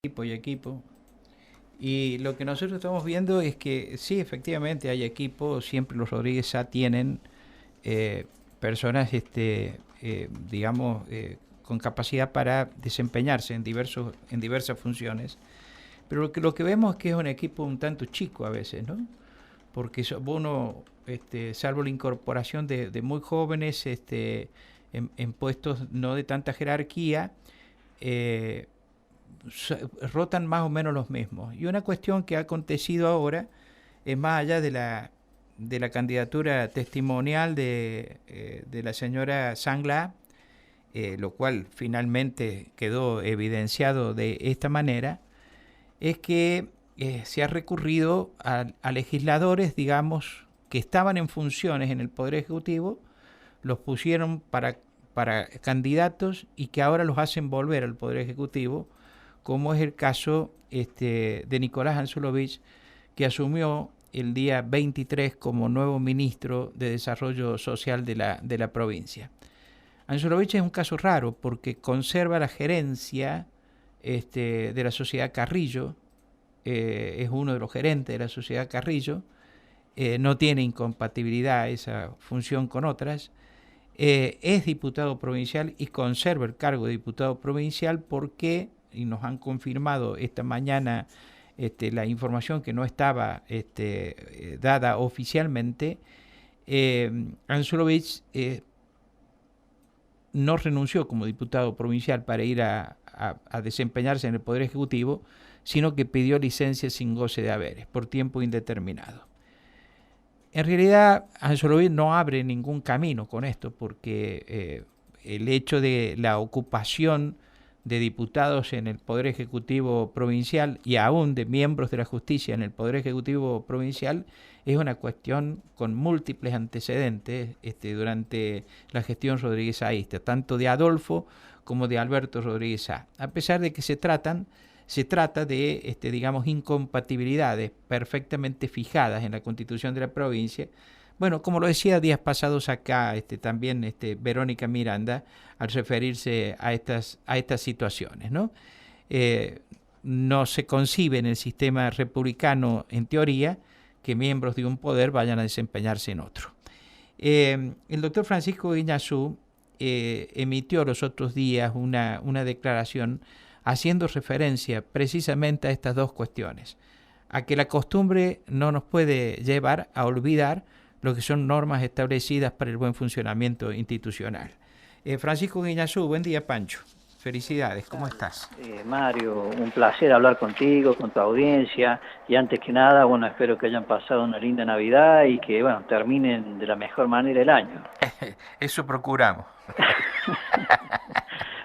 Equipo y equipo. Y lo que nosotros estamos viendo es que sí, efectivamente hay equipos, siempre los Rodríguez Sá tienen eh, personas, digamos, con capacidad para desempeñarse en diversas funciones. Pero lo que vemos es que es un equipo un tanto chico a veces, ¿no? Porque uno, salvo la incorporación de muy jóvenes en puestos no de tanta jerarquía, eh, rotan más o menos los mismos. Y una cuestión que ha acontecido ahora es más allá de la candidatura testimonial de la señora Sangla, lo cual finalmente quedó evidenciado de esta manera, es que se ha recurrido a legisladores, digamos, que estaban en funciones en el Poder Ejecutivo, los pusieron para candidatos y que ahora los hacen volver al Poder Ejecutivo, como es el caso de Nicolás Anzulovich, que asumió el día 23 como nuevo ministro de Desarrollo Social de la provincia. Anzulovich es un caso raro porque conserva la gerencia de la sociedad Carrillo, es uno de los gerentes de la sociedad Carrillo, no tiene incompatibilidad esa función con otras, es diputado provincial y conserva el cargo de diputado provincial porque, y nos han confirmado esta mañana la información que no estaba dada oficialmente, Anzulovich no renunció como diputado provincial para ir a desempeñarse en el Poder Ejecutivo, sino que pidió licencia sin goce de haberes por tiempo indeterminado. En realidad, Anzolovich no abre ningún camino con esto, porque el hecho de la ocupación de diputados en el Poder Ejecutivo Provincial y aún de miembros de la justicia en el Poder Ejecutivo Provincial es una cuestión con múltiples antecedentes durante la gestión Rodríguez Saísta, tanto de Adolfo como de Alberto Rodríguez Sá, a pesar de que se trata de, digamos, incompatibilidades perfectamente fijadas en la Constitución de la provincia. Bueno, como lo decía días pasados acá, también Verónica Miranda, al referirse a estas situaciones, ¿no? Eh, no se concibe en el sistema republicano, en teoría, que miembros de un poder vayan a desempeñarse en otro. El doctor Francisco Guiñazú emitió los otros días una declaración haciendo referencia precisamente a estas dos cuestiones, a que la costumbre no nos puede llevar a olvidar lo que son normas establecidas para el buen funcionamiento institucional. Francisco Guiñazú, buen día, Pancho. Felicidades, ¿cómo estás? Mario, un placer hablar contigo, con tu audiencia, y antes que nada, bueno, espero que hayan pasado una linda Navidad y que, bueno, terminen de la mejor manera el año. Eso procuramos.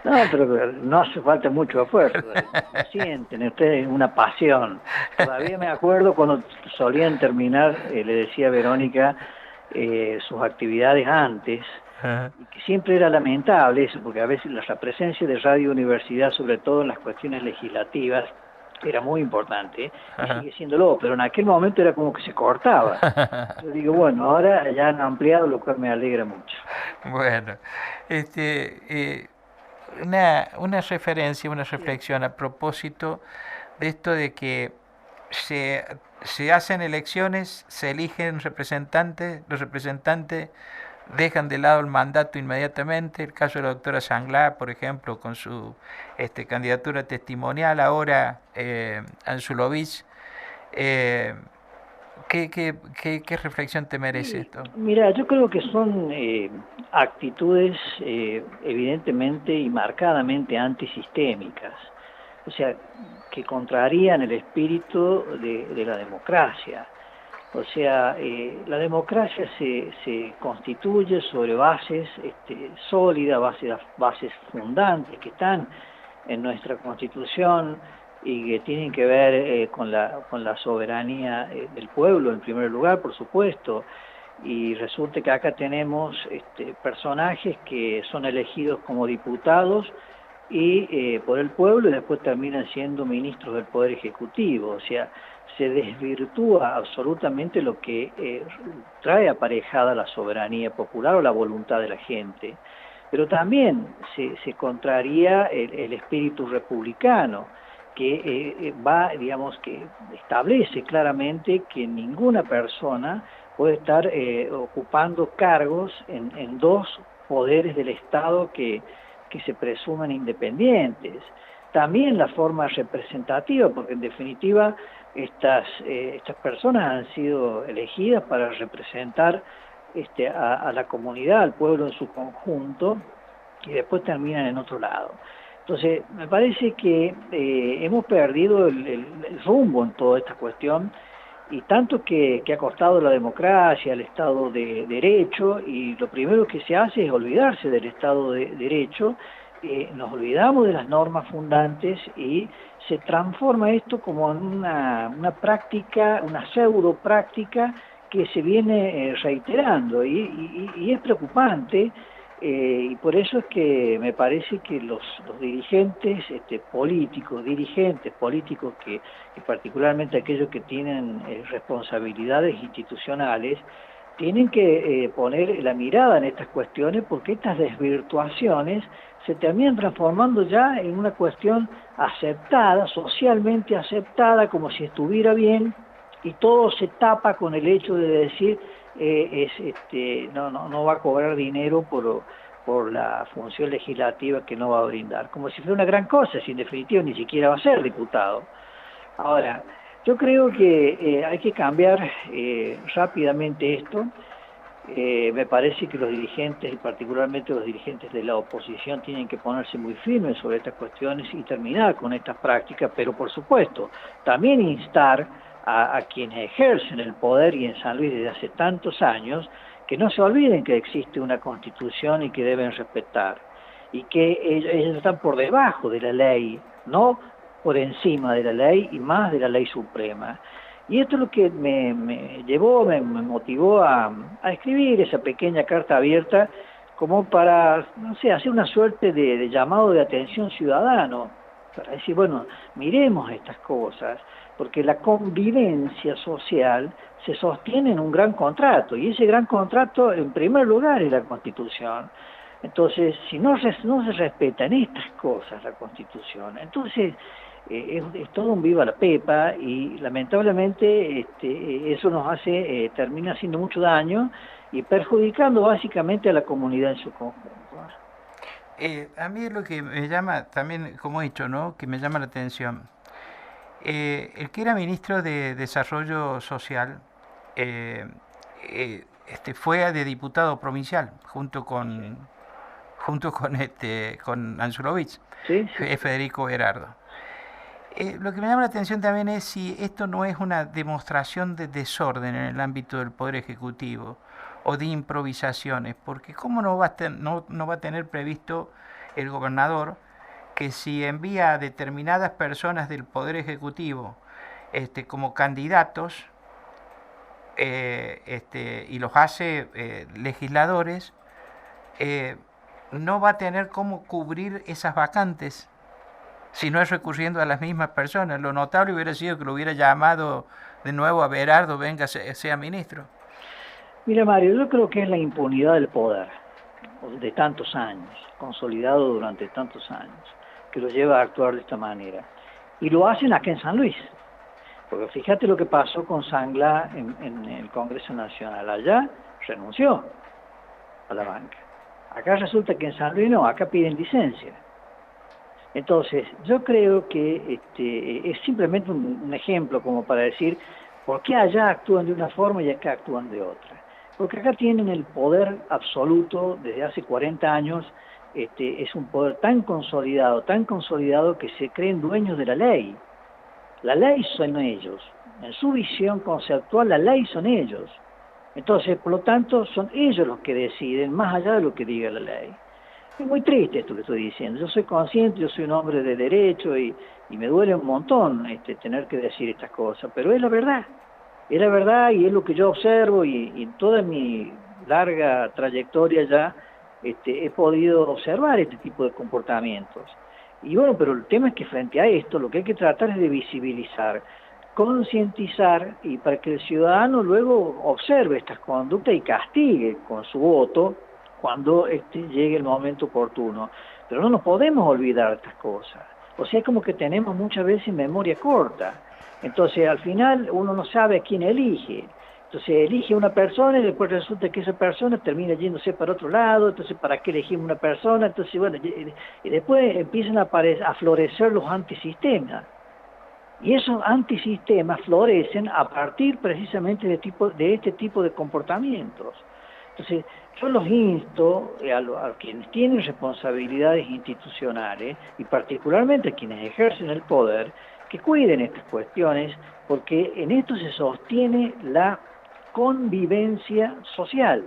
No, pero no hace falta mucho esfuerzo, lo sienten, ustedes una pasión. Todavía me acuerdo cuando solían terminar, le decía a Verónica, sus actividades antes, y que siempre era lamentable eso, porque a veces la presencia de Radio Universidad, sobre todo en las cuestiones legislativas, era muy importante, y sigue siéndolo, pero en aquel momento era como que se cortaba. Yo digo, bueno, ahora ya han ampliado, lo cual me alegra mucho. Bueno, este, eh, una referencia, una Sí. reflexión a propósito de esto de que se hacen elecciones, se eligen representantes, los representantes dejan de lado el mandato inmediatamente. El caso de la doctora Sanglá, por ejemplo, con su candidatura testimonial, ahora Anzulovich. Eh, ¿qué reflexión te merece Sí, esto? mira, yo creo que son actitudes evidentemente y marcadamente antisistémicas, o sea, que contrarían el espíritu de la democracia. O sea, la democracia se constituye sobre bases sólidas, bases fundantes que están en nuestra Constitución y que tienen que ver con la soberanía del pueblo en primer lugar, por supuesto. Y resulta que acá tenemos personajes que son elegidos como diputados y por el pueblo y después terminan siendo ministros del Poder Ejecutivo. O sea, se desvirtúa absolutamente lo que trae aparejada la soberanía popular o la voluntad de la gente. Pero también se contraría el espíritu republicano, que va, digamos, que establece claramente que ninguna persona puede estar ocupando cargos en dos poderes del Estado que se presumen independientes. También la forma representativa, porque en definitiva estas personas han sido elegidas para representar a la comunidad, al pueblo en su conjunto, y después terminan en otro lado. Entonces, me parece que hemos perdido el rumbo en toda esta cuestión, y tanto que ha costado la democracia, el Estado de Derecho, y lo primero que se hace es olvidarse del Estado de Derecho, nos olvidamos de las normas fundantes y se transforma esto como en una práctica, una pseudo práctica que se viene reiterando, y es preocupante. Y por eso es que me parece que los dirigentes dirigentes políticos que particularmente aquellos que tienen responsabilidades institucionales, tienen que poner la mirada en estas cuestiones, porque estas desvirtuaciones se terminan transformando ya en una cuestión aceptada, socialmente aceptada, como si estuviera bien, y todo se tapa con el hecho de decir no va a cobrar dinero por la función legislativa que no va a brindar, como si fuera una gran cosa, si en definitiva ni siquiera va a ser diputado. Ahora, yo creo que hay que cambiar rápidamente esto. Me parece que los dirigentes, y particularmente los dirigentes de la oposición, tienen que ponerse muy firmes sobre estas cuestiones y terminar con estas prácticas, pero por supuesto, también instar a quienes ejercen el poder, y en San Luis desde hace tantos años, que no se olviden que existe una constitución y que deben respetar, y que ellos están por debajo de la ley, no por encima de la ley, y más de la ley suprema. Y esto es lo que me llevó, me motivó a escribir esa pequeña carta abierta, como para, no sé, hacer una suerte de llamado de atención ciudadano, para decir, bueno, miremos estas cosas, porque la convivencia social se sostiene en un gran contrato, y ese gran contrato, en primer lugar, es la Constitución. Entonces, si no se respetan estas cosas, la Constitución, entonces es todo un viva la pepa, y lamentablemente eso nos hace, termina haciendo mucho daño y perjudicando básicamente a la comunidad en su conjunto. A mí lo que me llama también, como he dicho, ¿no? Que me llama la atención. El que era ministro de Desarrollo Social fue de diputado provincial Sí, junto con Anzulovich, sí, sí, sí. Federico Gerardo. Lo que me llama la atención también es si esto no es una demostración de desorden en el ámbito del Poder Ejecutivo o de improvisaciones, porque ¿cómo no va a tener previsto el gobernador que si envía a determinadas personas del Poder Ejecutivo como candidatos y los hace legisladores, eh, no va a tener cómo cubrir esas vacantes si no es recurriendo a las mismas personas? Lo notable hubiera sido que lo hubiera llamado de nuevo a Berardo, venga, sea ministro. Mira, Mario, yo creo que es la impunidad del poder de tantos años, consolidado durante tantos años, que lo lleva a actuar de esta manera. Y lo hacen acá en San Luis. Porque fíjate lo que pasó con Sangla en el Congreso Nacional. Allá renunció a la banca. Acá resulta que en San Luis no, acá piden licencia. Entonces, yo creo que es simplemente un ejemplo como para decir por qué allá actúan de una forma y acá actúan de otra. Porque acá tienen el poder absoluto desde hace 40 años. Es un poder tan consolidado que se creen dueños de la ley. La ley son ellos. En su visión conceptual, la ley son ellos. Entonces, por lo tanto, son ellos los que deciden, más allá de lo que diga la ley. Es muy triste esto que estoy diciendo. Yo soy consciente, yo soy un hombre de derecho, y me duele un montón tener que decir estas cosas, pero es la verdad. Es la verdad, y es lo que yo observo, y en toda mi larga trayectoria ya he podido observar este tipo de comportamientos. Y bueno, pero el tema es que frente a esto lo que hay que tratar es de visibilizar, concientizar, y para que el ciudadano luego observe estas conductas y castigue con su voto cuando llegue el momento oportuno. Pero no nos podemos olvidar de estas cosas. O sea, es como que tenemos muchas veces memoria corta. Entonces, al final, uno no sabe a quién elige. Entonces, elige una persona y después resulta que esa persona termina yéndose para otro lado. Entonces, ¿para qué elegimos una persona? Entonces, bueno, y después empiezan a florecer los antisistemas. Y esos antisistemas florecen a partir precisamente de este tipo de comportamientos. Entonces, yo los insto a quienes tienen responsabilidades institucionales y particularmente a quienes ejercen el poder, que cuiden estas cuestiones, porque en esto se sostiene la convivencia social.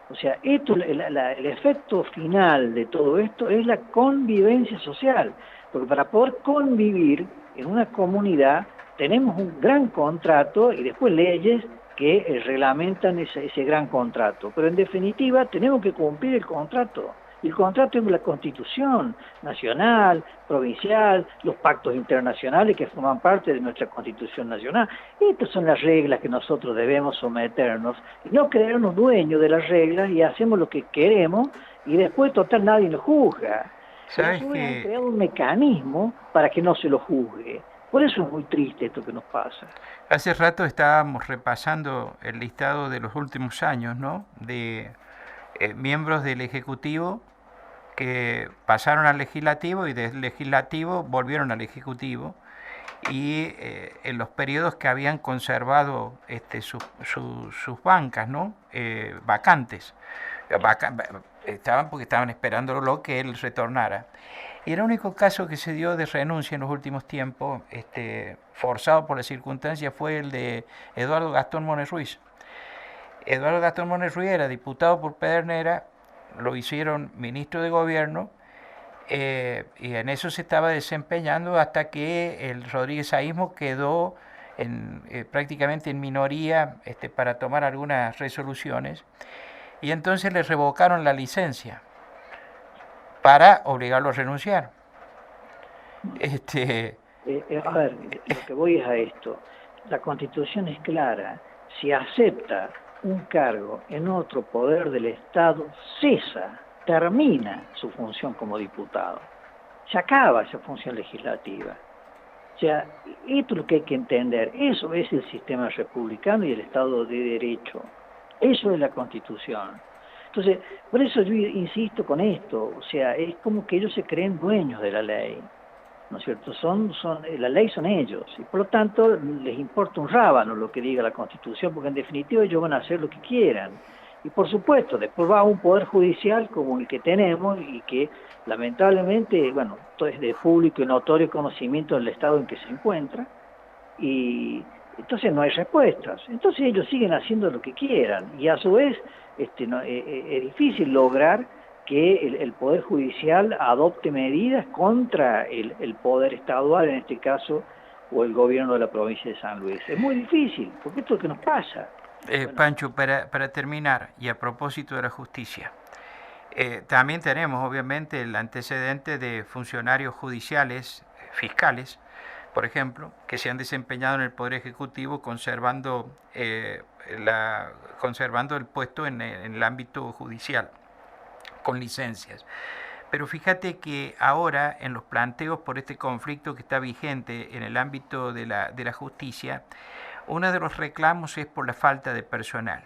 O sea, el efecto final de todo esto es la convivencia social, porque para poder convivir en una comunidad tenemos un gran contrato y después leyes que reglamentan ese gran contrato, pero en definitiva tenemos que cumplir el contrato. Y el contrato es la Constitución nacional, provincial, los pactos internacionales que forman parte de nuestra Constitución nacional. Estas son las reglas que nosotros debemos someternos y no creernos dueños de las reglas y hacemos lo que queremos y después total nadie nos juzga. Pero a Sabes su vez han que creado un mecanismo para que no se lo juzgue. Por eso es muy triste esto que nos pasa. hace rato estábamos repasando el listado de los últimos años, ¿no? De miembros del Ejecutivo que pasaron al legislativo y del legislativo volvieron al ejecutivo y en los periodos que habían conservado sus bancas, ¿no? Vacantes. Vaca- estaban porque estaban esperando lo que él retornara. Y el único caso que se dio de renuncia en los últimos tiempos, forzado por las circunstancias, fue el de Eduardo Gastón Mones Ruiz. Eduardo Gastón Mones Ruiz era diputado por Pedernera, lo hicieron ministro de gobierno y en eso se estaba desempeñando hasta que el Rodríguez Saísmo quedó prácticamente en minoría para tomar algunas resoluciones y entonces le revocaron la licencia para obligarlo a renunciar. Este, A ver, lo que voy es a esto. La Constitución es clara. Si acepta un cargo en otro poder del Estado, cesa, termina su función como diputado. Se acaba esa función legislativa. O sea, esto es lo que hay que entender. Eso es el sistema republicano y el Estado de Derecho. Eso es la Constitución. Entonces, por eso yo insisto con esto. O sea, es como que ellos se creen dueños de la ley. ¿No es cierto? La ley son ellos, y por lo tanto les importa un rábano lo que diga la Constitución, porque en definitiva ellos van a hacer lo que quieran. Y por supuesto, después va un poder judicial como el que tenemos y que lamentablemente, bueno, todo es de público y notorio conocimiento del estado en que se encuentra, y entonces no hay respuestas. Entonces ellos siguen haciendo lo que quieran, y a su vez es difícil lograr que el Poder Judicial adopte medidas contra el Poder Estadual, en este caso, o el gobierno de la provincia de San Luis. Es muy difícil, porque esto es lo que nos pasa. Bueno, Pancho, para terminar, y a propósito de la justicia, también tenemos obviamente el antecedente de funcionarios judiciales, fiscales, por ejemplo, que se han desempeñado en el Poder Ejecutivo conservando el puesto en el ámbito judicial, con licencias. Pero fíjate que ahora en los planteos por este conflicto que está vigente en el ámbito de la justicia, uno de los reclamos es por la falta de personal.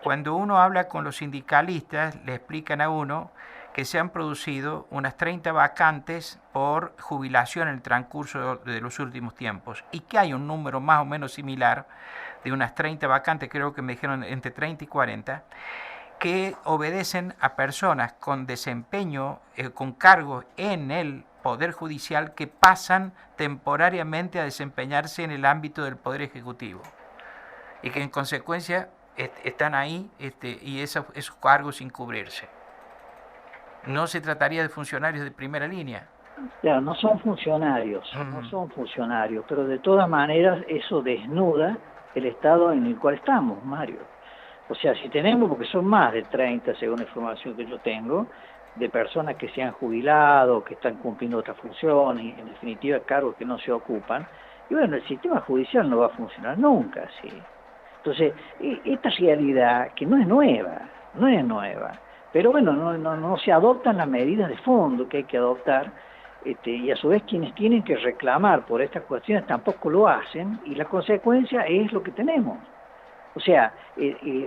Cuando uno habla con los sindicalistas, le explican a uno que se han producido unas 30 vacantes por jubilación en el transcurso de los últimos tiempos y que hay un número más o menos similar de unas 30 vacantes, creo que me dijeron entre 30 y 40, que obedecen a personas con desempeño, con cargos en el Poder Judicial que pasan temporariamente a desempeñarse en el ámbito del Poder Ejecutivo y que en consecuencia están ahí y esos cargos sin cubrirse. No se trataría de funcionarios de primera línea. ya, no son funcionarios, no son funcionarios, pero de todas maneras eso desnuda el estado en el cual estamos, Mario. O sea, si tenemos, porque son más de 30, según la información que yo tengo, de personas que se han jubilado, que están cumpliendo otras funciones, en definitiva cargos que no se ocupan, y bueno, el sistema judicial no va a funcionar nunca, ¿sí? Entonces, esta realidad que no es nueva, no es nueva, pero bueno, no se adoptan las medidas de fondo que hay que adoptar, y a su vez quienes tienen que reclamar por estas cuestiones tampoco lo hacen, y la consecuencia es lo que tenemos. O sea,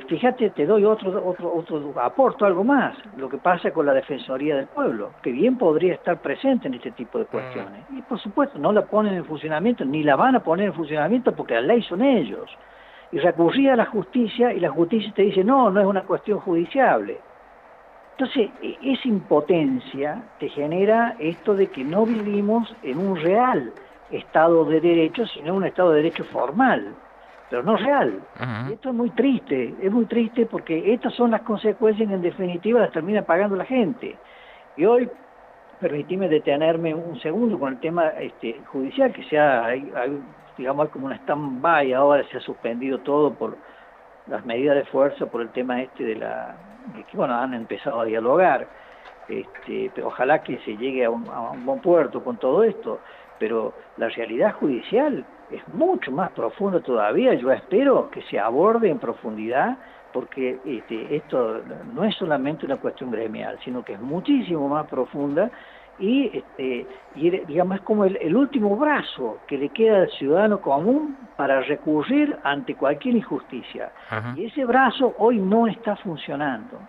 fíjate, te doy otro aporto, algo más, lo que pasa con la Defensoría del Pueblo, que bien podría estar presente en este tipo de cuestiones. Y por supuesto, no la ponen en funcionamiento, ni la van a poner en funcionamiento porque la ley son ellos. Y recurría a la justicia, y la justicia te dice, no, no es una cuestión judiciable. Entonces, esa impotencia te genera esto de que no vivimos en un real Estado de Derecho, sino en un Estado de Derecho formal, pero no real. Y esto es muy triste porque estas son las consecuencias que en definitiva las termina pagando la gente. Y hoy, permitime detenerme un segundo con el tema judicial, que digamos, hay como un stand-by ahora, se ha suspendido todo por las medidas de fuerza, por el tema de que bueno, han empezado a dialogar, pero ojalá que se llegue a un buen puerto con todo esto, pero la realidad judicial es mucho más profunda todavía. Yo espero que se aborde en profundidad, porque esto no es solamente una cuestión gremial, sino que es muchísimo más profunda, y digamos es como el último brazo que le queda al ciudadano común para recurrir ante cualquier injusticia. Y ese brazo hoy no está funcionando.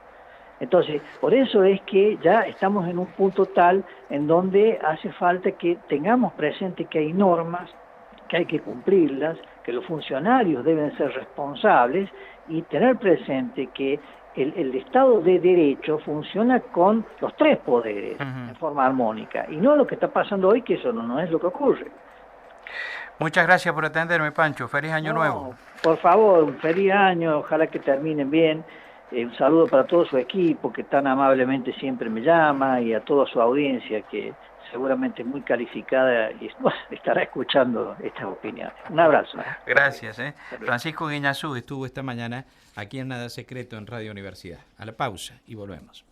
Entonces, por eso es que ya estamos en un punto tal en donde hace falta que tengamos presente que hay normas, que hay que cumplirlas, que los funcionarios deben ser responsables, y tener presente que el Estado de Derecho funciona con los tres poderes en forma armónica, y no lo que está pasando hoy, que eso no es lo que ocurre. Muchas gracias por atenderme, Pancho. Feliz año nuevo. Por favor, un feliz año, ojalá que terminen bien. Un saludo para todo su equipo que tan amablemente siempre me llama, y a toda su audiencia que seguramente es muy calificada y estará escuchando estas opiniones. Un abrazo. Gracias. Francisco Guiñazú estuvo esta mañana aquí en Nada Secreto en Radio Universidad. A la pausa y volvemos.